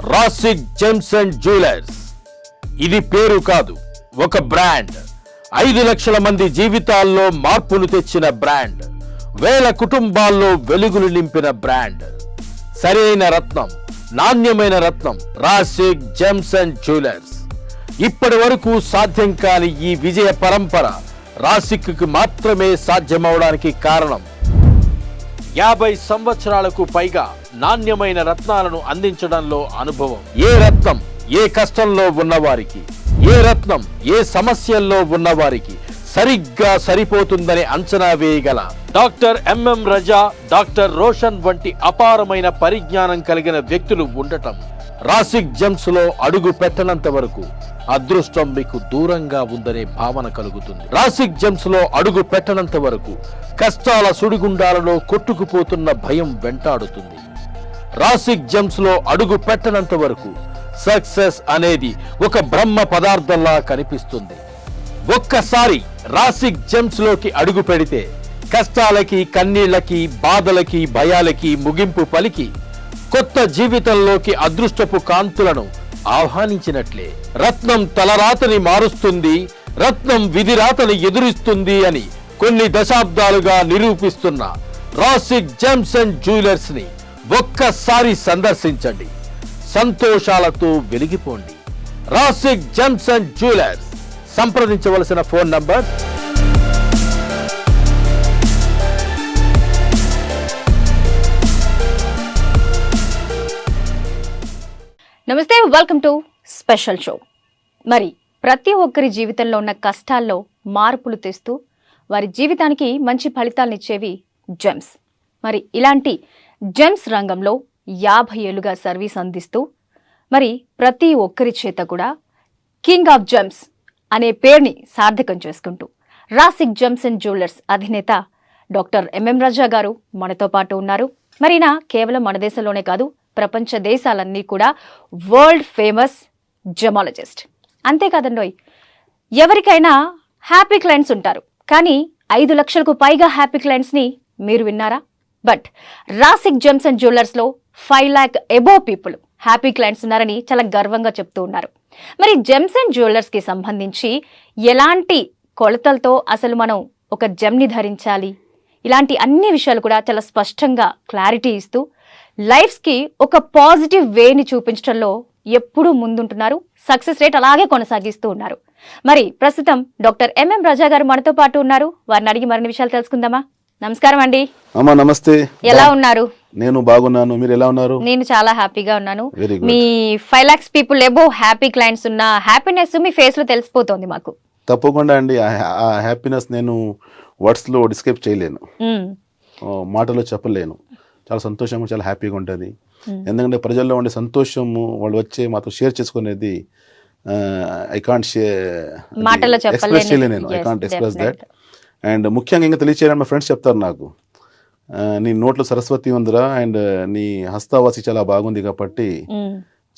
రాసిక్ gems and jewellers. ఇది పేరు కాదు, ఒక బ్రాండ్. 5 లక్షల మంది జీవితాల్లో మార్పులు తెచ్చిన బ్రాండ్. వేల కుటుంబాల్లో వెలుగులు నింపిన బ్రాండ్. సరైన రత్నం, నాణ్యమైన రత్నం రాసిక్ జెమ్స్ అండ్ జ్యువెలర్స్. ఇప్పటి వరకు సాధ్యం కాని ఈ విజయ పరంపర రాసిక్కి మాత్రమే సాధ్యమవడానికి కారణం 50 సంవత్సరాలకు పైగా నాణ్యమైన రత్నాలను అందించడంలో అనుభవం. ఏ రత్నం ఏ కష్టంలో ఉన్నవారికి, ఏ రత్నం ఏ సమస్యల్లో ఉన్నవారికి సరిగ్గా సరిపోతుందని అంచనా వేయగల డాక్టర్ ఎంఎం రజా, డాక్టర్ రోషన్ వంటి అపారమైన పరిజ్ఞానం కలిగిన వ్యక్తులు ఉండటం రాసిక్ జెమ్స్ లో అడుగు పెట్టనంత వరకు అదృష్టం మీకు దూరంగా ఉందనే భావన కలుగుతుంది. రాసిక్ జెమ్స్ లో అడుగు పెట్టనంత వరకు కష్టాల సుడిగుండాలలో కొట్టుకుపోతున్న భయం వెంటాడుతుంది. రాసిక్ జెమ్స్ లో అడుగు పెట్టనంత వరకు సక్సెస్ అనేది ఒక బ్రహ్మ పదార్థంలా కనిపిస్తుంది. ఒక్కసారి రాసిక్ జెమ్స్ లోకి అడుగు పెడితే కష్టాలకి, కన్నీళ్లకి, బాధలకి, భయాలకి ముగింపు పలికి కొత్త జీవితంలోకి అదృష్టపు కాంతులను ఆహ్వానించినట్లే. రత్నం తలరాతని మారుస్తుంది, రత్నం విధిరాతని ఎదురిస్తుంది అని కొన్ని దశాబ్దాలుగా నిరూపిస్తున్న రాసిక్ జెమ్స్ అండ్ జ్యువెలర్స్ ని ఒక్కసారి సందర్శించండి. సంతోషాలతో వెలిగిపోండి. రాసిక్ జెమ్స్ అండ్ జ్యువెలర్స్. సంప్రదించవలసిన ఫోన్ నంబర్ నమస్తే, వెల్కమ్ టు స్పెషల్ షో. మరి ప్రతి ఒక్కరి జీవితంలో ఉన్న కష్టాల్లో మార్పులు తెస్తూ వారి జీవితానికి మంచి ఫలితాలను ఇచ్చేవి జెమ్స్. మరి ఇలాంటి జెమ్స్ రంగంలో 50 ఏళ్లుగా సర్వీస్ అందిస్తూ మరి ప్రతి ఒక్కరి చేత కూడా కింగ్ ఆఫ్ జెమ్స్ అనే పేరుని సార్థకం చేసుకుంటూ రాసిక్ జెమ్స్ అండ్ జ్యువెలర్స్ అధినేత డాక్టర్ ఎంఎం రజా గారు మనతో పాటు ఉన్నారు. మరిన కేవలం మన దేశంలోనే కాదు, ప్రపంచ దేశాలన్నీ కూడా వరల్డ్ ఫేమస్ జెమాలజిస్ట్. అంతేకాదండోయ్, ఎవరికైనా హ్యాపీ క్లయింట్స్ ఉంటారు, కానీ 5 లక్షలకు పైగా హ్యాపీ క్లయింట్స్ని మీరు విన్నారా? బట్ రాసిక్ జెమ్స్ అండ్ జ్యువెలర్స్లో 5 lakh above people happy clients ఉన్నారని చాలా గర్వంగా చెప్తూ ఉన్నారు. మరి జెమ్స్ అండ్ జ్యువెలర్స్కి సంబంధించి ఎలాంటి కొలతలతో అసలు మనం ఒక జెమ్ని ధరించాలి, ఇలాంటి అన్ని విషయాలు కూడా చాలా స్పష్టంగా క్లారిటీ ఇస్తూ లైఫ్స్కి ఒక పాజిటివ్ వేని చూపించడంలో ఎప్పుడూ ముందుంటున్నారు. సక్సెస్ రేట్ అలాగే కొనసాగిస్తూ ఉన్నారు. మరి ప్రస్తుతం డాక్టర్ ఎంఎం రజా గారు మనతో పాటు ఉన్నారు. వారిని అడిగి మరిన్ని విషయాలు తెలుసుకుందామా? నమస్కారం అండి. అమ్మా నమస్తే. ఎలా ఉన్నారు? నేను బాగున్నాను, మీరు ఎలా ఉన్నారు? నేను చాలా హ్యాపీగా ఉన్నాను. మీ 5 lakhs people above happy clients ఉన్న హ్యాపీనెస్ మీ ఫేస్ లో తెలిసిపోతుంది మాకు. తప్పకుండా అండి. ఆ హ్యాపీనెస్ నేను వర్డ్స్ లో డిస్క్రైబ్ చేయలేను, మాటలో చెప్పలేను. చాలా సంతోషంగా, చాలా హ్యాపీగా ఉంటుంది. ఎందుకంటే ప్రజల్లో ఉండే సంతోషము వాళ్ళు వచ్చే మాతో షేర్ చేసుకునేది ఐ కాంట్ ఎక్స్ప్రెస్ చేయలేను నేను. I can't express that. And ముఖ్యంగా ఇంకా తెలియచేయాలని మా ఫ్రెండ్స్ చెప్తారు నాకు, నీ నోట్లో సరస్వతి ఉందిరా అండ్ నీ హస్తావాసి చాలా బాగుంది కాబట్టి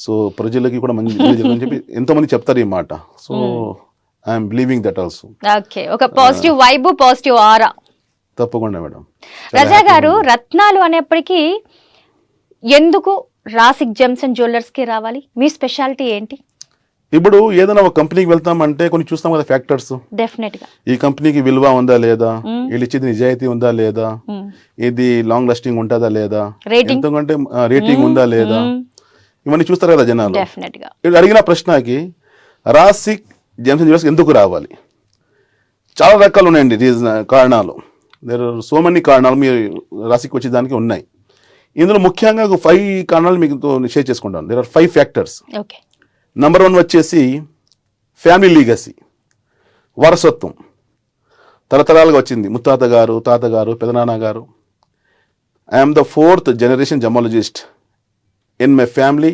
సో ప్రజలకి కూడా మంచి అని చెప్పి ఎంతో మంది చెప్తారు ఈ మాట. So I'm believing that also. Okay, ఒక పాజిటివ్ వైబ్, పాజిటివ్ ఆరా. తప్పకుండా మేడం. రజా గారు, రత్నాలు అనేప్పటికీ ఎందుకు రాసిక్ జెమ్స్ అండ్ జ్యువెలర్స్ కి రావాలి? మీ స్పెషాలిటీ ఏంటి? ఇప్పుడు ఏదైనా ఒక కంపెనీకి వెళ్తామంటే కొన్ని చూస్తాం కదా ఫ్యాక్టర్స్. డెఫినెట్ గా ఈ కంపెనీకి విలువ ఉందా లేదా, వీళ్ళు ఇచ్చేది నిజాయితీ ఉందా లేదా, ఇది లాంగ్ లాస్టింగ్ ఉంటుందా లేదా, ఎందుకంటే రేటింగ్ ఉందా లేదా, ఇవన్నీ చూస్తారు కదా జనాలు. డెఫినెట్ గా అడిగిన ప్రశ్నకి రాసిక్ జెమ్స్ అండ్ జ్యువెలర్స్ ఎందుకు రావాలి? చాలా రకాలు ఉన్నాయండి కారణాలు. దేర్ ఆర్ సో మెనీ కారణాలు మీరు రాసిక్ వచ్చేదానికి ఉన్నాయి. ఇందులో ముఖ్యంగా 5 కారణాలు మీకు షేర్ చేసుకుంటాను. There are 5 factors. Okay. Number 1 వచ్చేసి ఫ్యామిలీ లీగసీ, వారసత్వం. తరతరాలుగా వచ్చింది. ముత్తాత గారు, తాతగారు, పెదనాన్న గారు. I'm the 4th generation gemmologist in my family,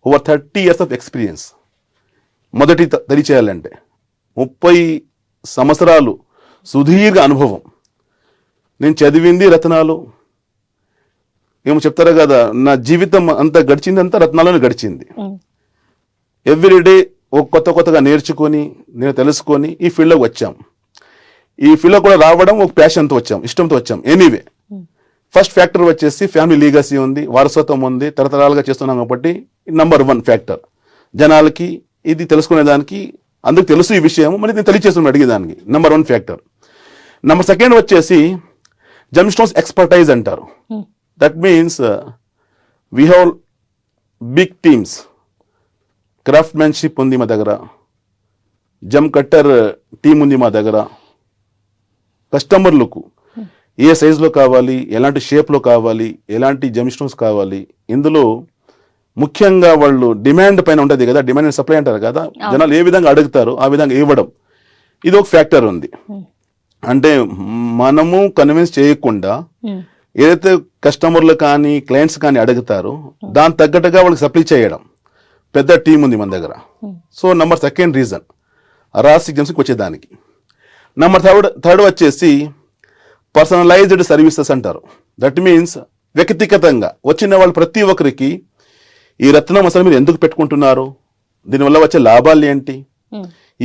over 30 years of experience. మొదటి తెలియచేయాలంటే 30 సంవత్సరాలు సుదీర్ఘ అనుభవం. నేను చదివింది రత్నాలు. ఏమో చెప్తారా కదా, నా జీవితం అంతా గడిచింది అంతా రత్నాలను గడిచింది. ఎవ్రీడే కొత్తగా నేర్చుకొని నేను తెలుసుకొని ఈ ఫీల్డ్లోకి వచ్చాం. ఈ ఫీల్డ్లో కూడా రావడం ఒక ప్యాషన్తో వచ్చాం, ఇష్టంతో వచ్చాం. ఎనీవే ఫస్ట్ ఫ్యాక్టర్ వచ్చేసి ఫ్యామిలీ లీగసీ ఉంది, వారసత్వం ఉంది, తరతరాలుగా చేస్తున్నాం కాబట్టి నంబర్ 1 ఫ్యాక్టర్. జనాలకి ఇది తెలుసుకునేదానికి అందుకు తెలుసు ఈ విషయం, మరి నేను తెలియచేస్తున్నాను అడిగేదానికి నంబర్ 1 ఫ్యాక్టర్. నంబర్ 2 వచ్చేసి జెమ్ స్టోన్స్ ఎక్స్పర్టైజ్ అంటారు. That means we have big teams, craftsmanship ఉంది మా దగ్గర, జమ్ కట్టర్ టీం ఉంది మా దగ్గర. కస్టమర్లకు ఏ సైజులో కావాలి, ఎలాంటి షేప్లో కావాలి, ఎలాంటి జెమ్ స్టోన్స్ కావాలి, ఇందులో ముఖ్యంగా వాళ్ళు డిమాండ్ పైన ఉంటుంది కదా, డిమాండ్ అండ్ సప్లై అంటారు కదా, జనాలు ఏ విధంగా అడుగుతారో ఆ విధంగా ఇవ్వడం, ఇది ఒక ఫ్యాక్టర్ ఉంది. అంటే మనము కన్విన్స్ చేయకుండా ఏదైతే కస్టమర్లు కానీ క్లయింట్స్ కానీ అడుగుతారో దాని తగ్గట్టుగా వాళ్ళకి సప్లై చేయడం, పెద్ద టీం ఉంది మన దగ్గర. సో నంబర్ 2 రీజన్ రాసి జెమ్స్కి వచ్చేదానికి. నంబర్ 3 వచ్చేసి పర్సనలైజ్డ్ సర్వీసెస్ అంటారు. దట్ మీన్స్ వ్యక్తిగతంగా వచ్చిన వాళ్ళు ప్రతి ఒక్కరికి ఈ రత్నం అసలు మీరు ఎందుకు పెట్టుకుంటున్నారు, దీనివల్ల వచ్చే లాభాలు ఏంటి,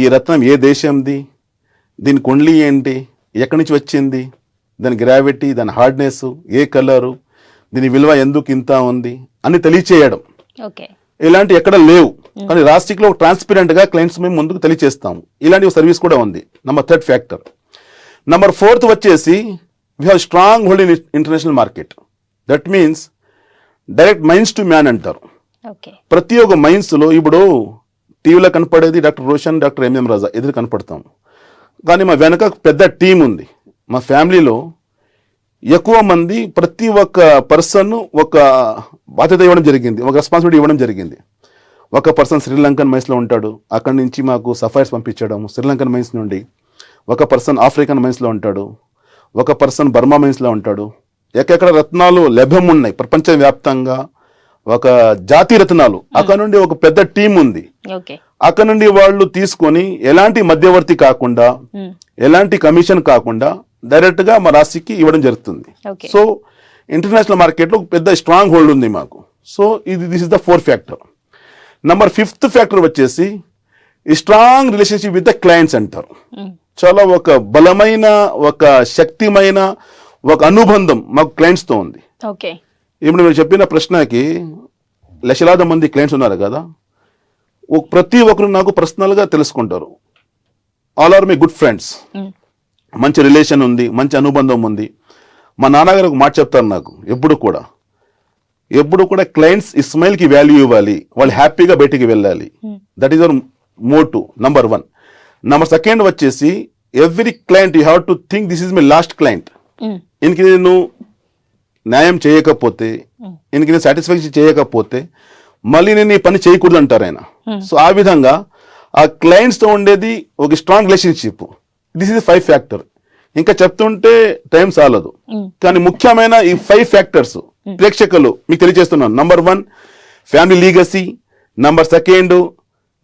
ఈ రత్నం ఏ దేశంది, దీని కుండ్లీ ఏంటి, ఎక్కడి నుంచి వచ్చింది, దాని గ్రావిటీ, దాని హార్డ్నెస్, ఏ కలరు, దీని విలువ ఎందుకు ఇంత ఉంది అని తెలియచేయడం. ఇలాంటి ఎక్కడ లేవు, కానీ రాస్టిక్లో ట్రాన్స్పరెంట్ గా క్లయింట్స్ మేము ముందుకు తెలియచేస్తాము. ఇలాంటి సర్వీస్ కూడా ఉంది. Number 3 factor. నంబర్ 4 వచ్చేసి we have strong hold in international market. That means direct mines to man అంటారు. ప్రతి ఒక్క మైన్స్ లో ఇప్పుడు టీవీలో కనపడేది doctor Roshan, doctor MM Raja ఎదురు కనపడతాము, కానీ మా వెనక పెద్ద టీం ఉంది. మా ఫ్యామిలీలో ఎక్కువ మంది, ప్రతి ఒక్క పర్సన్ ఒక బాధ్యత ఇవ్వడం జరిగింది, ఒక రెస్పాన్సిబిలిటీ ఇవ్వడం జరిగింది. ఒక పర్సన్ శ్రీలంకన్ మైన్స్లో ఉంటాడు, అక్కడి నుంచి మాకు సఫైర్స్ పంపించడం శ్రీలంకన్ మైన్స్ నుండి. ఒక పర్సన్ ఆఫ్రికన్ మైన్స్లో ఉంటాడు, ఒక పర్సన్ బర్మా మైన్స్లో ఉంటాడు. ఎక్కడెక్కడ రత్నాలు లభ్యం ఉన్నాయి ప్రపంచవ్యాప్తంగా, ఒక జాతి రత్నాలు, అక్కడ నుండి ఒక పెద్ద టీం ఉంది. అక్కడ నుండి వాళ్ళు తీసుకొని ఎలాంటి మధ్యవర్తి కాకుండా, ఎలాంటి కమిషన్ కాకుండా డైరెక్ట్ గా మా రాశికి ఇవ్వడం జరుగుతుంది. సో ఇంటర్నేషనల్ మార్కెట్ లో పెద్ద స్ట్రాంగ్ హోల్డ్ ఉంది మాకు. So this is the 4th factor. Number 5th factor వచ్చేసి strong relationship with the clients అంటారు. చాలా ఒక బలమైన, ఒక శక్తిమైన ఒక అనుబంధం మాకు క్లయింట్స్ తో ఉంది. ఇప్పుడు మీరు చెప్పిన ప్రశ్నకి లక్షలాది మంది క్లయింట్స్ ఉన్నారు కదా, ప్రతి ఒక్కరు నాకు పర్సనల్గా తెలుసుకుంటారు. All are my good friends. మంచి రిలేషన్ ఉంది, మంచి అనుబంధం ఉంది. మా నాన్నగారు ఒక మాట చెప్తారు నాకు ఎప్పుడు కూడా క్లయింట్స్ ఇస్మాయిల్కి వాల్యూ ఇవ్వాలి, వాళ్ళు హ్యాపీగా బయటికి వెళ్ళాలి. That is our motto, number 1. Number 2 వచ్చేసి every client you have to think this is my last client. ఇంక నేను న్యాయం చేయకపోతే, ఇంక నేను సాటిస్ఫాక్షన్ చేయకపోతే మళ్ళీ నేను ఈ పని చేయకూడదు అంటారు ఆయన. సో ఆ విధంగా ఆ క్లయింట్స్ తో ఉండేది ఒక strong relationship. This is 5 factor. ఇంకా చెప్తుంటే టైం చాలదు, కానీ ముఖ్యమైన ఈ 5 ఫ్యాక్టర్స్ ప్రేక్షకులు మీకు తెలియజేస్తున్నాను. Number 1 family legacy, number 2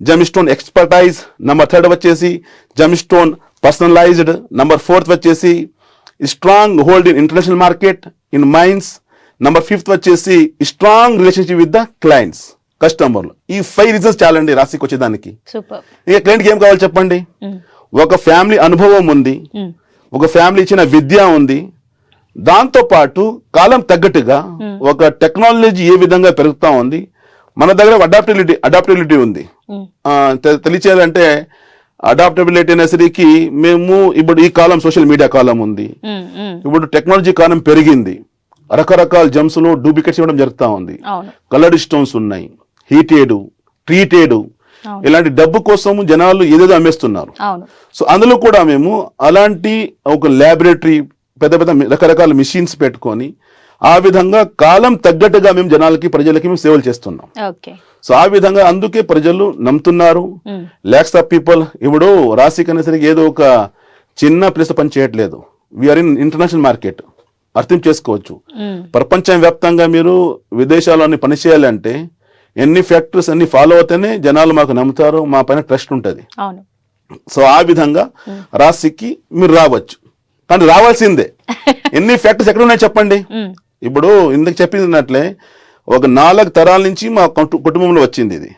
gem stone expertise, number 3 వచ్చేసి జెమ్ స్టోన్ పర్సనలైజ్డ్, నంబర్ 4 వచ్చేసి strong hold in international market in mines, number 5 వచ్చేసి strong relationship with the clients, కస్టమర్లు. ఈ 5 రీజన్స్ చాలండి రాశికి వచ్చేదానికి. ఇక క్లయింట్కి ఏం కావాలి చెప్పండి? ఒక ఫ్యామిలీ అనుభవం ఉంది, ఒక ఫ్యామిలీ ఇచ్చిన విద్య ఉంది, దాంతో పాటు కాలం తగ్గట్టుగా ఒక టెక్నాలజీ ఏ విధంగా పెరుగుతా ఉంది, మన దగ్గర అడాప్టబిలిటీ ఉంది. తెలియచేయాలంటే అడాప్టబిలిటీ అనేసరికి మేము ఇప్పుడు ఈ కాలం సోషల్ మీడియా కాలం ఉంది, ఇప్పుడు టెక్నాలజీ కాలం పెరిగింది, రకరకాల జెమ్స్ లో డూప్లికేట్స్ ఇవ్వడం జరుగుతూ ఉంది. కలర్డ్ స్టోన్స్ ఉన్నాయి, హీటెడ్, ట్రీటెడ్, ఇలాంటి డబ్బు కోసం జనాలు ఏదేదో అమ్మేస్తున్నారు. సో అందులో కూడా మేము అలాంటి ఒక ల్యాబొరేటరీ, పెద్ద పెద్ద రకరకాల మిషన్స్ పెట్టుకొని ఆ విధంగా కాలం తగ్గట్టుగా మేము జనాలకి, ప్రజలకి మేము సేవలు చేస్తున్నాం. సో ఆ విధంగా అందుకే ప్రజలు నమ్ముతున్నారు. లాక్స్ ఆఫ్ పీపుల్ ఇప్పుడు రాశికి అనేసరికి ఏదో ఒక చిన్న ప్లేస్ పని చేయట్లేదు. వీఆర్ ఇన్ ఇంటర్నేషనల్ మార్కెట్, అర్థం చేసుకోవచ్చు. ప్రపంచం వ్యాప్తంగా మీరు విదేశాల్లో పనిచేయాలంటే ఎన్ని ఫ్యాక్టర్స్ అన్ని ఫాలో అవుతేనే జనాలు మాకు నమ్ముతారు, మా పైన ట్రస్ట్ ఉంటుంది. సో ఆ విధంగా రాశికి మీరు రావచ్చు, కానీ రావాల్సిందే. ఎన్ని ఫ్యాక్టర్స్ ఎక్కడ ఉన్నాయి చెప్పండి? ఇప్పుడు ఇందుకు చెప్పినట్లే ఒక 4 తరాల నుంచి మా కుటుంబంలో వచ్చింది ఇది.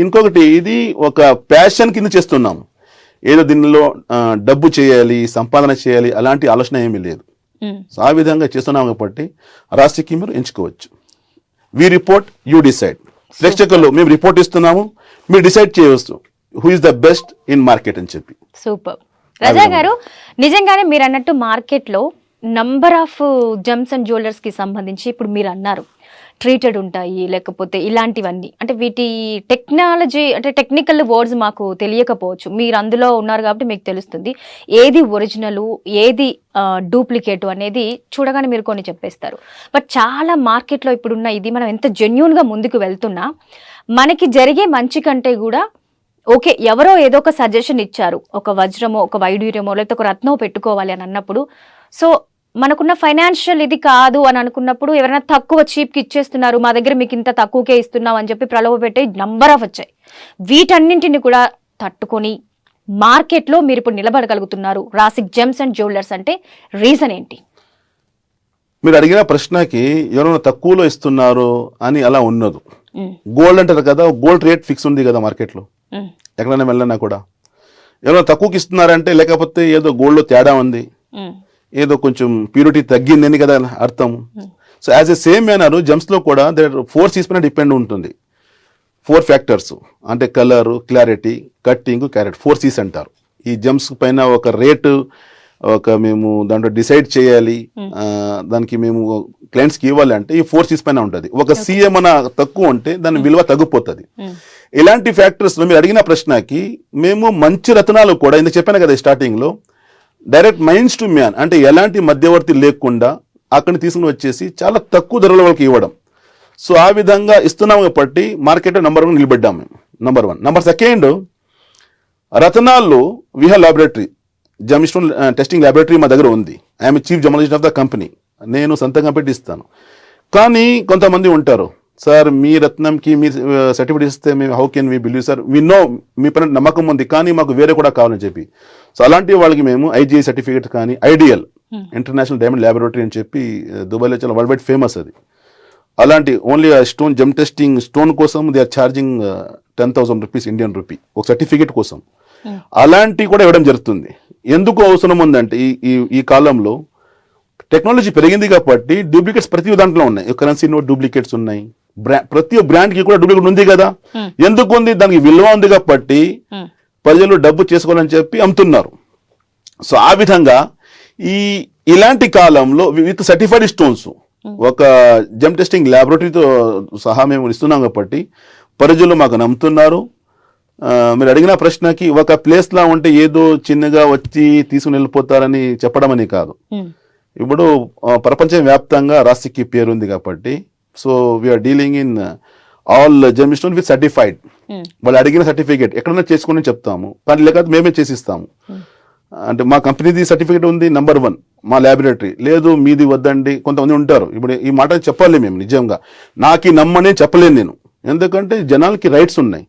ఇంకొకటి, ఇది ఒక ప్యాషన్ కింద చేస్తున్నాము. ఏదో దీనిలో డబ్బు చేయాలి, సంపాదన చేయాలి అలాంటి ఆలోచన ఏమీ లేదు. సో ఆ విధంగా చేస్తున్నాం కాబట్టి రాశికి మీరు ఎంచుకోవచ్చు. We report, you decide. ప్రేక్షకులు మేము రిపోర్ట్ ఇస్తున్నాము, మీరు డిసైడ్ చేయవచ్చు who is the best in market అని చెప్పి. సూపర్. రజా గారు, నిజంగానే మీరు అన్నట్టు మార్కెట్లో number of gems and jewellers కి సంబంధించి ఇప్పుడు మీరు అన్నారు ట్రీటెడ్ ఉంటాయి, లేకపోతే ఇలాంటివన్నీ, అంటే వీటి టెక్నాలజీ అంటే టెక్నికల్ వర్డ్స్ మాకు తెలియకపోవచ్చు, మీరు అందులో ఉన్నారు కాబట్టి మీకు తెలుస్తుంది ఏది ఒరిజినల్ ఏది డూప్లికేట్ అనేది చూడగానే మీరు కొన్ని చెప్పేస్తారు. బట్ చాలా మార్కెట్లో ఇప్పుడున్న ఇది మనం ఎంత జెన్యూన్గా ముందుకు వెళ్తున్నా మనకి జరిగే మంచి కంటే కూడా ఓకే ఎవరో ఏదో ఒక సజెషన్ ఇచ్చారు, ఒక వజ్రమో ఒక వైడూర్యమో లేకపోతే ఒక రత్నమో పెట్టుకోవాలి అని అన్నప్పుడు, సో మనకున్న ఫైనాన్షియల్ ఇది కాదు అని అనుకున్నప్పుడు ఎవరైనా తక్కువ చీప్కి ఇచ్చేస్తున్నారు, మా దగ్గర మీకు ఇంత తక్కువకే ఇస్తున్నాం అని చెప్పి ప్రలోభ పెట్టే నంబర్ ఆఫ్ వచ్చాయి. వీటన్నింటిని కూడా తట్టుకొని మార్కెట్లో మీరు ఇప్పుడు నిలబడగలుగుతున్నారు రాసిక్ జెమ్స్ అండ్ జ్యువెలర్స్ అంటే రీజన్ ఏంటి? మీరు అడిగిన ప్రశ్నకి ఎవరైనా తక్కువలో ఇస్తున్నారు అని అలా ఉన్నదు. గోల్డ్ అంటారు కదా, గోల్డ్ రేట్ ఫిక్స్ ఉంది కదా మార్కెట్లో, ఎక్కడైనా వెళ్ళినా కూడా ఎవరైనా తక్కువకి ఇస్తున్నారంటే లేకపోతే ఏదో గోల్డ్లో తేడా ఉంది, ఏదో కొంచెం ప్యూరిటీ తగ్గిందని కదా అర్థం. So as a same manner జెమ్స్లో కూడా దేర్ 4 C's పైన డిపెండ్ ఉంటుంది. 4 ఫ్యాక్టర్స్ అంటే colour, clarity, cutting, carrot, 4 C's అంటారు. ఈ జెమ్స్ పైన ఒక రేటు మేము దాంట్లో డిసైడ్ చేయాలి, దానికి మేము క్లయింట్స్కి ఇవ్వాలి అంటే ఈ 4 C's పైన ఉంటుంది. ఒక C ఏమైనా తక్కువ ఉంటే దాని విలువ తగ్గిపోతుంది. ఇలాంటి ఫ్యాక్టర్స్ మీరు అడిగిన ప్రశ్నకి మేము మంచి రత్నాలు కూడా ఇందుకు చెప్పాను కదా స్టార్టింగ్లో, డైరెక్ట్ మైన్స్ టు మ్యాన్ అంటే ఎలాంటి మధ్యవర్తి లేకుండా అక్కడిని తీసుకుని వచ్చేసి చాలా తక్కువ ధరల వాళ్ళకి ఇవ్వడం. సో ఆ విధంగా ఇస్తున్నాం కాబట్టి మార్కెట్లో నెంబర్ 1 నిలబడ్డాం మేము. నెంబర్ 1. నెంబర్ 2, రత్నాల్లో we have laboratory, gemstone testing laboratory మా దగ్గర ఉంది. I'm chief journalist of the company. నేను సొంతంగా పెట్టి ఇస్తాను. కానీ కొంతమంది ఉంటారు, సార్ మీ రత్నంకి మీ సర్టిఫికేట్ ఇస్తే మేము how can we believe sir, we know మీ పైన నమ్మకం ఉంది కానీ మాకు వేరే కూడా కావాలని చెప్పి. సో అలాంటి వాళ్ళకి మేము ఐజీఐ సర్టిఫికేట్ కానీ ఐడియల్ ఇంటర్నేషనల్ డైమండ్ ల్యాబొరేటరీ అని చెప్పి దుబాయ్లో చాలా వరల్డ్ వైడ్ ఫేమస్ అది. అలాంటి only stone gem testing stone కోసం they are charging 10,000 rupees Indian rupee ఒక సర్టిఫికేట్ కోసం. అలాంటి కూడా ఇవ్వడం జరుగుతుంది. ఎందుకు అవసరం ఉందంటే ఈ కాలంలో టెక్నాలజీ పెరిగింది కాబట్టి డూప్లికేట్స్ ప్రతి దాంట్లో ఉన్నాయి. కరెన్సీ నోట్ డూప్లికేట్స్ ఉన్నాయి, ప్రతి బ్రాండ్కి కూడా డూప్లికేట్ ఉంది కదా. ఎందుకు ఉంది? దానికి విలువ ఉంది కాబట్టి ప్రజలు డబ్బు చేసుకోవాలని చెప్పి అమ్ముతున్నారు. సో ఆ విధంగా ఇలాంటి కాలంలో విత్ సర్టిఫైడ్ స్టోన్స్ ఒక జెమ్ టెస్టింగ్ ల్యాబొరేటరీతో సహా మేము ఇస్తున్నాం కాబట్టి ప్రజలు మాకు నమ్ముతున్నారు. మీరు అడిగిన ప్రశ్నకి ఒక ప్లేస్లా ఉంటే ఏదో చిన్నగా వచ్చి తీసుకుని వెళ్ళిపోతారని చెప్పడం అని కాదు. ఇప్పుడు ప్రపంచ వ్యాప్తంగా రాశికి పేరుంది కాబట్టి so we are dealing in all gem stone with certified. వాళ్ళు అడిగిన సర్టిఫికేట్ ఎక్కడైనా చేసుకుని చెప్తాము, కానీ లేకపోతే మేమే చేసిస్తాము. అంటే మా కంపెనీది సర్టిఫికేట్ ఉంది నెంబర్ 1, మా ల్యాబొరేటరీ లేదు మీది వద్దండి. కొంతమంది ఉంటారు, ఇప్పుడు ఈ మాట చెప్పాలి మేము నిజంగా, నాకు నమ్మనే చెప్పలేను నేను. ఎందుకంటే జనాలకి రైట్స్ ఉన్నాయి,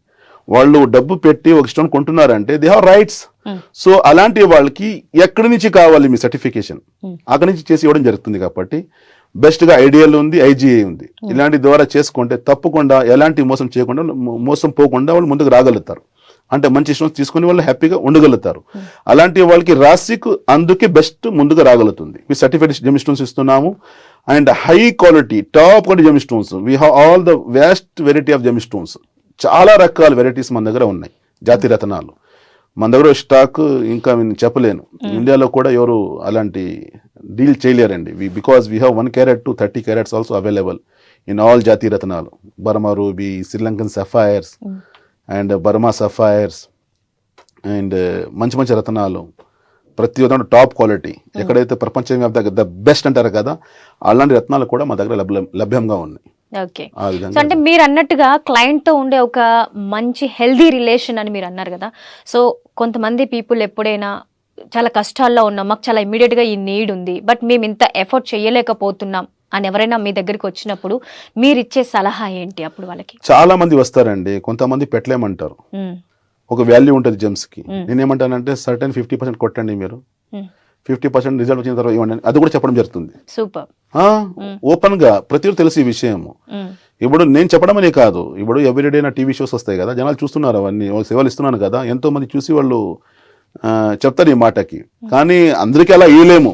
వాళ్ళు డబ్బు పెట్టి ఒక స్టోన్ కొంటున్నారంటే దే హ్యావ్ రైట్స్. సో అలాంటి వాళ్ళకి ఎక్కడి నుంచి కావాలి మీ సర్టిఫికేషన్, అక్కడి నుంచి చేసి ఇవ్వడం జరుగుతుంది. కాబట్టి బెస్ట్గా ఐడియల్ ఉంది, ఐజీఐ ఉంది. ఇలాంటి ద్వారా చేసుకుంటే తప్పకుండా ఎలాంటి మోసం పోకుండా వాళ్ళు ముందుకు రాగలుగుతారు. అంటే మంచి స్టోన్స్ తీసుకుని వాళ్ళు హ్యాపీగా ఉండగలుగుతారు. అలాంటి వాళ్ళకి రాశికు అందుకే బెస్ట్ ముందుగా రాగలుగుతుంది. మీ సర్టిఫైడ్ జెమ్ స్టోన్స్ ఇస్తున్నాము and high quality top quality gem stones. We have all the vast variety of gem stones. చాలా రకాల వెరైటీస్ మన దగ్గర ఉన్నాయి. జాతి రత్నాలు మన దగ్గర స్టాక్ ఇంకా నేను చెప్పలేను. ఇండియాలో కూడా ఎవరు అలాంటి డీల్ చేయలేరండి. Because we have 1 carat to 30 carats also available in all జాతి రత్నాలు. Burma ruby, Sri Lankan sapphires and Burma sapphires and మంచి మంచి రత్నాలు ప్రతి ఒక్క టాప్ క్వాలిటీ. ఎక్కడైతే ప్రపంచవ్యాప్తంగా ద బెస్ట్ అంటారు కదా, అలాంటి రత్నాలు కూడా మా దగ్గర లభ్యంగా ఉన్నాయి. ఓకే. సో అంటే మీరు అన్నట్టుగా క్లయింట్ తో ఉండే ఒక మంచి హెల్దీ రిలేషన్ అని మీరు అన్నారు కదా. సో కొంతమంది పీపుల్ ఎప్పుడైనా చాలా కష్టాల్లో ఉన్నాం, మాకు చాలా ఇమీడియట్ గా ఈ నీడ్ ఉంది, బట్ మేము ఇంత ఎఫర్ట్ చేయలేకపోతున్నాం అని ఎవరైనా మీ దగ్గరికి వచ్చినప్పుడు మీరు ఇచ్చే సలహా ఏంటి అప్పుడు వాళ్ళకి? చాలా మంది వస్తారండి, కొంతమంది పెట్టలేమంటారు. ఒక వాల్యూ ఉంటుంది జెమ్స్ కి. నేనేమంటానంటే సర్టెన్ 50% కొట్టండి, మీరు 50% రిజల్ట్ వచ్చిన తర్వాత ఇవ్వండి, అది కూడా చెప్పడం జరుగుతుంది. సూపర్. ఓపెన్ గా ప్రతి ఒక్కరు తెలిసి విషయం. ఇప్పుడు నేను చెప్పడం అనే కాదు, ఇప్పుడు ఎవ్రీడే నా టీవీ షోస్ వస్తాయి కదా, జనాలు చూస్తున్నారు, అవన్నీ సేవలు ఇస్తున్నాను కదా, ఎంతో మంది చూసి వాళ్ళు చెప్తారు ఈ మాటకి. కానీ అందరికీ అలా ఇవ్వలేము.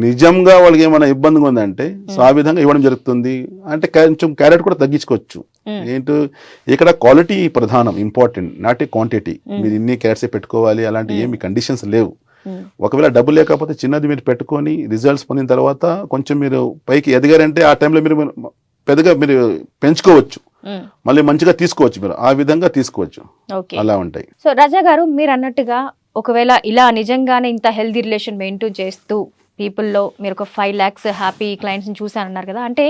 నిజంగా వాళ్ళకి ఏమైనా ఇబ్బందిగా ఉందంటే సో ఆ విధంగా ఇవ్వడం జరుగుతుంది. అంటే కొంచెం క్యారెట్ కూడా తగ్గించుకోవచ్చు. ఏంటో ఇక్కడ క్వాలిటీ ప్రధానం, ఇంపార్టెంట్, నాట్ ఏ క్వాంటిటీ. మీరు ఇన్ని క్యారెట్సే పెట్టుకోవాలి అలాంటి ఏమి కండిషన్స్ లేవు. ఒకవేళ డబ్బు లేకపోతే చిన్నది మీరు పెట్టుకొని రిజల్ట్స్ పొందిన తర్వాత కొంచెం మీరు పైకి ఎదిగారంటే ఆ టైంలో మీరు పెద్దగా మీరు పెంచుకోవచ్చు, మళ్ళీ మంచిగా తీసుకోవచ్చు, మీరు ఆ విధంగా తీసుకోవచ్చు. అలా ఉంటాయి. సో రాజా గారు, మీరు అన్నట్టుగా ఒకవేళ ఇలా నిజంగానే ఇంత హెల్దీ రిలేషన్ మెయింటైన్ చేస్తూ పీపుల్లో మీరు ఒక 5 lakhs హ్యాపీ క్లయింట్స్ని చూసానన్నారు కదా, అంటే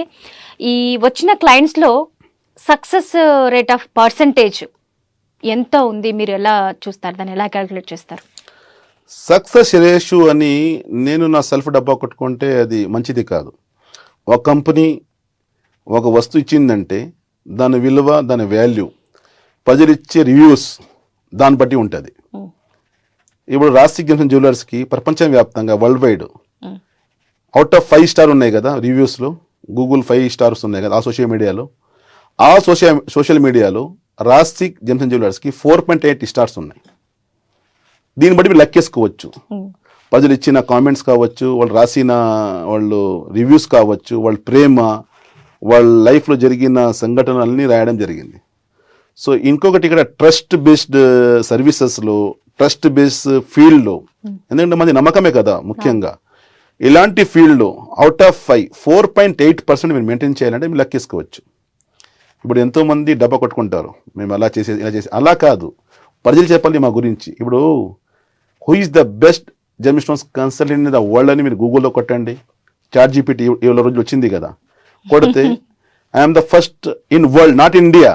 ఈ వచ్చిన క్లయింట్స్లో సక్సెస్ రేట్ ఆఫ్ పర్సంటేజ్ ఎంత ఉంది? మీరు ఎలా చూస్తారు, దాన్ని ఎలా క్యాలిక్యులేట్ చేస్తారు? సక్సెస్ రేషియో అని నేను నా సెల్ఫ్ డబ్బా కొట్టుకుంటే అది మంచిది కాదు. ఒక కంపెనీ ఒక వస్తువు ఇచ్చిందంటే దాని విలువ, దాని వాల్యూ, ప్రజలు ఇచ్చే రివ్యూస్ దాన్ని బట్టి ఉంటుంది. ఇప్పుడు రాస్టిక్ జంక్షన్ జ్యువెలర్స్కి ప్రపంచవ్యాప్తంగా world wide out of 5 star ఉన్నాయి కదా రివ్యూస్లో, గూగుల్ 5 స్టార్స్ ఉన్నాయి కదా ఆ సోషల్ మీడియాలో రాస్టిక్ జంక్షన్ జ్యువెలర్స్కి 4.8 స్టార్స్ ఉన్నాయి. దీన్ని బట్టి మీరు లెక్కేసుకోవచ్చు. ప్రజలు ఇచ్చిన కామెంట్స్ కావచ్చు, వాళ్ళు రాసిన వాళ్ళు రివ్యూస్ కావచ్చు, వాళ్ళ ప్రేమ, వాళ్ళ లైఫ్లో జరిగిన సంఘటనలన్నీ రాయడం జరిగింది. సో ఇంకొకటి ఇక్కడ ట్రస్ట్ బేస్డ్ సర్వీసెస్లో, ట్రస్ట్ బేస్డ్ ఫీల్డ్లో, ఎందుకంటే మంది నమ్మకమే కదా ముఖ్యంగా, ఇలాంటి ఫీల్డ్లో అవుట్ ఆఫ్ 4.8% మీరు మెయింటైన్ చేయాలంటే మీరు లెక్కేసుకోవచ్చు. ఇప్పుడు ఎంతోమంది డబ్బా కొట్టుకుంటారు, మేము అలా చేసేది ఇలా చేసి, అలా కాదు, ప్రజలు చెప్పాలి మా గురించి. ఇప్పుడు who is the best gem stones consultant in the world అని మీరు గూగుల్లో కొట్టండి. ChatGPT ఇవాళ రోజు వచ్చింది కదా, కొడితే I'm the first in world, not India,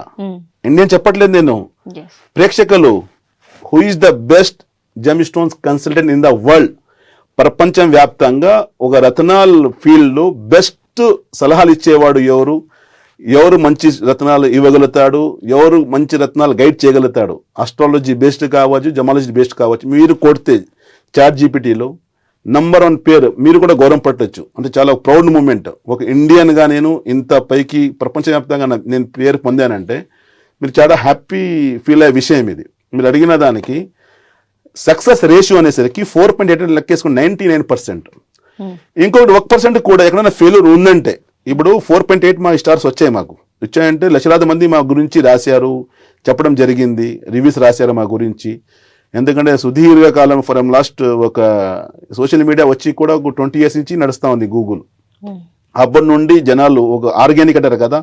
Indian చెప్పట్లేదు నేను, ప్రేక్షకులు, who is the best gem stones consultant in the world, ప్రపంచం వ్యాప్తంగా ఒక రత్నాల్ ఫీల్డ్లో బెస్ట్ సలహాలు ఇచ్చేవాడు ఎవరు, ఎవరు మంచి రత్నాలు ఇవ్వగలుగుతాడు, ఎవరు మంచి రత్నాలు గైడ్ చేయగలుగుతాడు, ఆస్ట్రాలజీ బేస్డ్ కావచ్చు, జమాలజీ బేస్డ్ కావచ్చు, మీరు కొడితే ChatGPTలో నంబర్ 1 పేరు, మీరు కూడా గౌరవం పట్టచ్చు. అంటే చాలా ప్రౌడ్ మూమెంట్. ఒక ఇండియన్గా నేను ఇంత పైకి ప్రపంచవ్యాప్తంగా నేను పేరు పొందానంటే మీరు చాలా హ్యాపీ ఫీల్ అయ్యే విషయం ఇది. మీరు అడిగిన దానికి సక్సెస్ రేషియో అనేసరికి 4.8 లెక్కేసుకుని 99%. ఇంకొకటి 1% కూడా ఎక్కడైనా ఫెయిల్యూర్ ఉందంటే, ఇప్పుడు 4.8 మా స్టార్స్ వచ్చాయంటే లక్షలాది మంది మా గురించి రాశారు, చెప్పడం జరిగింది, రివ్యూస్ రాశారు మా గురించి. ఎందుకంటే సుదీర్ఘకాలం ఫ్రమ్ లాస్ట్ ఒక సోషల్ మీడియా వచ్చి కూడా ఒక 20 years నుంచి నడుస్తూ ఉంది గూగుల్. అప్పటి నుండి జనాలు ఒక ఆర్గానిక్ అంటారు కదా,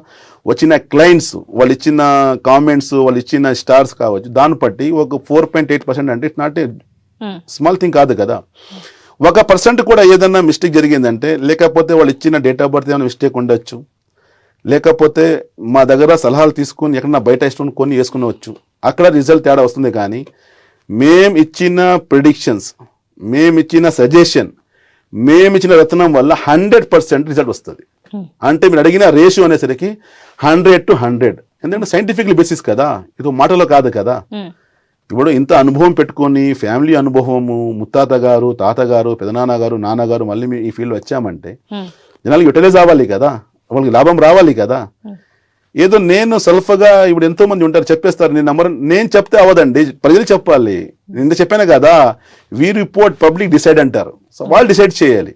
వచ్చిన క్లయింట్స్, వాళ్ళు ఇచ్చిన కామెంట్స్, వాళ్ళు ఇచ్చిన స్టార్స్ కావచ్చు, దాన్ని బట్టి ఒక 4.8% అంటే it's not a small thing కాదు కదా. 1% కూడా ఏదన్నా మిస్టేక్ జరిగిందంటే, లేకపోతే వాళ్ళు ఇచ్చిన డేట్ ఆఫ్ బర్త్ ఏమైనా మిస్టేక్ ఉండొచ్చు, లేకపోతే మా దగ్గర సలహాలు తీసుకుని ఎక్కడన్నా బయట ఇష్టం కొన్ని వేసుకునవచ్చు, అక్కడ రిజల్ట్ తేడా వస్తుంది. కానీ మేము ఇచ్చిన ప్రిడిక్షన్స్, మేము ఇచ్చిన సజెషన్, మేము ఇచ్చిన రత్నం వల్ల 100% రిజల్ట్ వస్తుంది. అంటే మీరు అడిగిన రేషియో అనేసరికి 100 to 100. ఎందుకంటే సైంటిఫిక్ బేసిస్ కదా, ఇది మాటలో కాదు కదా. ఇప్పుడు ఇంత అనుభవం పెట్టుకొని, ఫ్యామిలీ అనుభవము, ముత్తాత గారు, తాతగారు, పెదనాన్న గారు, నాన్నగారు, మళ్ళీ మేము ఈ ఫీల్డ్ వచ్చామంటే జనాలకి యూటిలైజ్ అవ్వాలి కదా, వాళ్ళకి లాభం రావాలి కదా. ఏదో నేను సెల్ఫ్గా, ఇప్పుడు ఎంతో మంది ఉంటారు చెప్పేస్తారు, నేను చెప్తే అవ్వదండి, ప్రజలు చెప్పాలి. నేను చెప్పాను కదా, వీ రిపోర్ట్ పబ్లిక్ డిసైడ్ అంటారు. సో వాళ్ళు డిసైడ్ చేయాలి.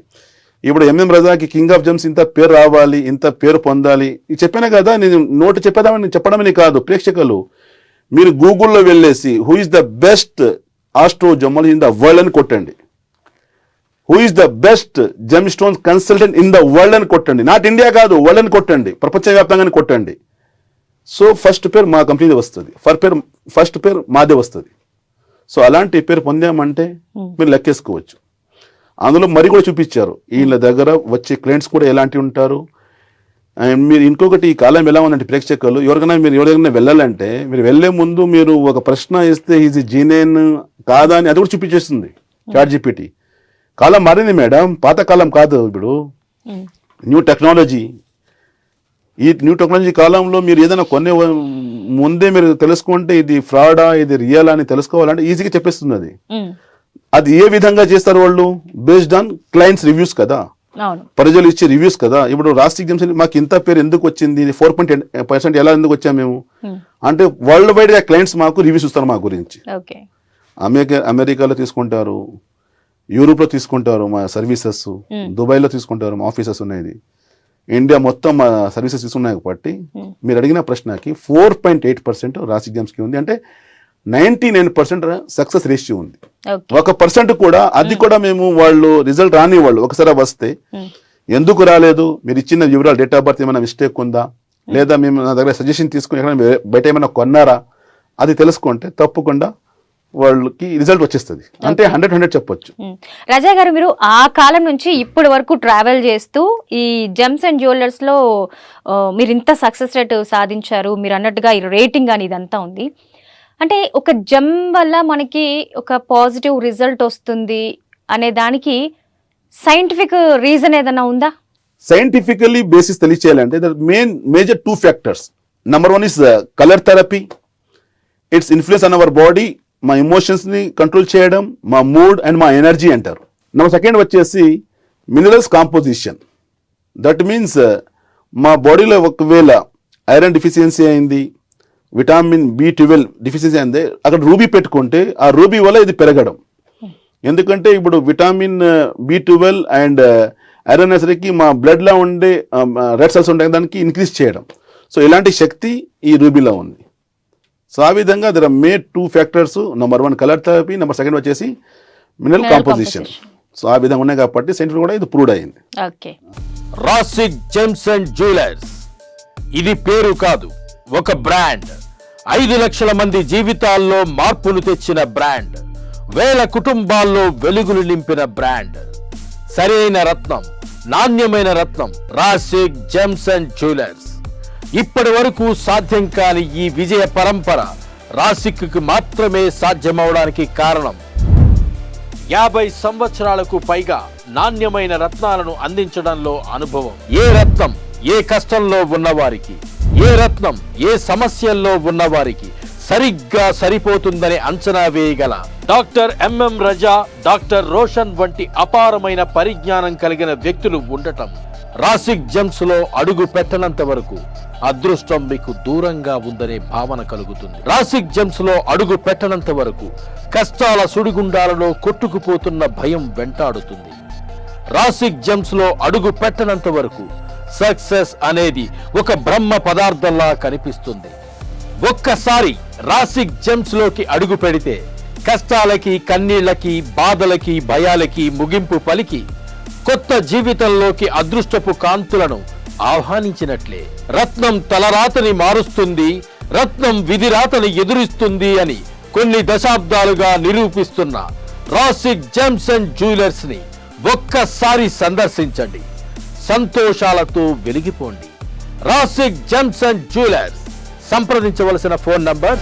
ఇప్పుడు ఎంఎం రజాకి కింగ్ ఆఫ్ జెమ్స్ ఇంత పేరు రావాలి, ఇంత పేరు పొందాలి, ఇది చెప్పాను కదా. నేను నోటు చెప్పడమని కాదు, ప్రేక్షకులు మీరు గూగుల్లో వెళ్ళేసి who is the best astro gemology in the world అని కొట్టండి, who is the best gem stones consultant in the world అని కొట్టండి. నాట్ ఇండియా కాదు, వరల్డ్ అని కొట్టండి, ప్రపంచవ్యాప్తంగా కొట్టండి. సో ఫస్ట్ పేరు మా కంపెనీదే వస్తుంది, ఫస్ట్ పేరు మాదే వస్తుంది. సో అలాంటి పేరు పొందామంటే మీరు లెక్కేసుకోవచ్చు. అందులో మరి కూడా చూపించారు, వీళ్ళ దగ్గర వచ్చే క్లయింట్స్ కూడా ఎలాంటి ఉంటారు. అండ్ మీరు ఇంకొకటి, ఈ కాలం ఎలా ఉందంటే ప్రేక్షకులు, ఎవరికైనా వెళ్ళాలంటే మీరు వెళ్ళే ముందు మీరు ఒక ప్రశ్న ఇస్తే ఈజ్ జీనేన్ కాదా అని అది కూడా చూపించేస్తుంది ChatGPT. కాలం మారింది మేడం, పాత కాలం కాదు. ఇప్పుడు న్యూ టెక్నాలజీ, ఈ న్యూ టెక్నాలజీ కాలంలో మీరు ఏదైనా కొనే ముందే మీరు తెలుసుకుంటే ఇది ఫ్రాడా, ఇది రియల్ అని తెలుసుకోవాలంటే ఈజీగా చెప్పేస్తుంది అది. అది ఏ విధంగా చేస్తారు వాళ్ళు, బేస్డ్ ఆన్ క్లయింట్స్ రివ్యూస్ కదా, ప్రజలు ఇచ్చే రివ్యూస్ కదా. ఇప్పుడు రాస్టిక్ జెమ్స్ మాకు ఇంత పేరు ఎందుకు వచ్చింది, 4.8% ఎలా ఎందుకు వచ్చాము మేము అంటే, వరల్డ్ వైడ్ గా క్లయింట్స్ మాకు రివ్యూస్ ఇస్తారు మా గురించి. అమెరికాలో తీసుకుంటారు, యూరోప్లో తీసుకుంటారు మా సర్వీసెస్, దుబాయ్లో తీసుకుంటారు మా ఆఫీసెస్ ఉన్నాయి, ఇండియా మొత్తం మా సర్వీసెస్ తీసుకున్నాయి కాబట్టి మీరు అడిగిన ప్రశ్నకి 4.8% రాసిక్ జెమ్స్కి ఉంది. అంటే 99% సక్సెస్ రేషియో ఉంది. 1% కూడా అది కూడా మేము వాళ్ళు రిజల్ట్ రాని వాళ్ళు ఒకసారి వస్తే ఎందుకు రాలేదు, మీరు ఇచ్చిన వివరాలు డేట్ ఆఫ్ బర్త్ ఏమైనా మిస్టేక్ ఉందా, లేదా మేము నా దగ్గర సజెషన్ తీసుకుని ఎక్కడ బయట ఏమైనా కొన్నారా, అది తెలుసుకుంటే తప్పకుండా వాళ్ళకి రిజల్ట్ వచ్చేస్తుంది. అంటే 100 చెప్పొచ్చు. రాజా గారు, మీరు ఆ కాలం నుంచి ఇప్పటి వరకు ట్రావెల్ చేస్తూ ఈ జెమ్స్ అండ్ జ్యువెలర్స్ లో మీరు ఇంత సక్సెస్ రేట్ సాధించారు, మీరు అన్నట్టుగా ఈ రేటింగ్ అని ఇదంతా ఉంది. అంటే ఒక జెమ్ వల్ల మనకి ఒక పాజిటివ్ రిజల్ట్ వస్తుంది అనే దానికి సైంటిఫిక్ రీజన్ ఏదైనా ఉందా? సైంటిఫికలీ బేసిస్ తెలియచేయాలంటే major 2 factors. Number 1 is colour therapy. Its influence on our body, మా ఎమోషన్స్ని కంట్రోల్ చేయడం, మా మూడ్ అండ్ మా ఎనర్జీ అంటారు. నెంబర్ 2 వచ్చేసి మినరల్స్ కాంపోజిషన్. దట్ మీన్స్ మా బాడీలో ఒకవేళ ఐరన్ డిఫిషియన్సీ అయింది, విటామిన్ B12 డిఫిషియన్సీ అయింది, అక్కడ రూబీ పెట్టుకుంటే ఆ రూబీ వల్ల ఇది పెరగడం. ఎందుకంటే ఇప్పుడు విటామిన్ B12 అండ్ ఐరన్ అనేసరికి మా బ్లడ్లో ఉండే రెడ్ సెల్స్ ఉండే దానికి ఇంక్రీజ్ చేయడం. సో ఇలాంటి శక్తి ఈ రూబీలో ఉంది. సో ఆ విధంగా there are made 2 factors. Number 1 colour therapy, number 2 వచ్చేసి మినరల్ కాంపోజిషన్. సో ఆ విధంగా ఉన్నాయి కాబట్టి సైంటిఫిక్ కూడా ఇది ప్రూవ్డ్ అయింది. ఓకే. రాసిక్ జెమ్స్ అండ్ జ్యువెలర్స్ ఇది పేరు కాదు, ఒక బ్రాండ్. 5 లక్షల మంది జీవితాల్లో మార్పులు తెచ్చిన బ్రాండ్, వేల కుటుంబాల్లో వెలుగులు నింపిన బ్రాండ్. సరైన రత్నం, నాణ్యమైన రత్నం రాసిక్ జెమ్స్ అండ్ జ్యువెలర్స్. ఇప్పటి వరకు సాధ్యం కాని ఈ విజయ పరంపర రాసిక్కి మాత్రమే సాధ్యమవడానికి కారణం 50 సంవత్సరాలకు పైగా నాణ్యమైన రత్నాలను అందించడంలో అనుభవం. ఏ రత్నం ఏ కష్టంలో ఉన్నవారికి, ఏ రత్నం ఏ సమస్యల్లో ఉన్నవారికి సరిగ్గా సరిపోతుందని అంచనా వేయగల డాక్టర్ ఎంఎం రజా, డాక్టర్ రోషన్ వంటి అపారమైన పరిజ్ఞానం కలిగిన వ్యక్తులు ఉండటం రాసిక్ జెమ్స్ లో అడుగు పెట్టనంత వరకు అదృష్టం మీకు దూరంగా ఉందనే భావన కలుగుతుంది. రాసిక్ జెమ్స్ లో అడుగు పెట్టనంత వరకు కష్టాల సుడిగుండాలలో కొట్టుకుపోతున్న భయం వెంటాడుతుంది. రాసిక్ జెమ్స్ లో అడుగు పెట్టనంత వరకు సక్సెస్ అనేది ఒక బ్రహ్మ పదార్థంలా కనిపిస్తుంది. ఒక్కసారి రాసిక్ జెమ్స్ లోకి అడుగు పెడితే కష్టాలకి, కన్నీళ్లకి, బాధలకి, భయాలకి ముగింపు పలికి కొత్త జీవితంలోకి అదృష్టపు కాంతులను ఆహ్వానించినట్లే. రత్నం తలరాతని మారుస్తుంది, రత్నం విధిరాతని ఎదురిస్తుంది అని కొన్ని దశాబ్దాలుగా నిరూపిస్తున్న రాసిక్ జెమ్స్ అండ్ జ్యువెలర్స్ ని ఒక్కసారి సందర్శించండి, సంతోషాలతో వెలిగిపోండి. రాసిక్ జెమ్స్ అండ్ జ్యువెలర్స్. సంప్రదించవలసిన ఫోన్ నంబర్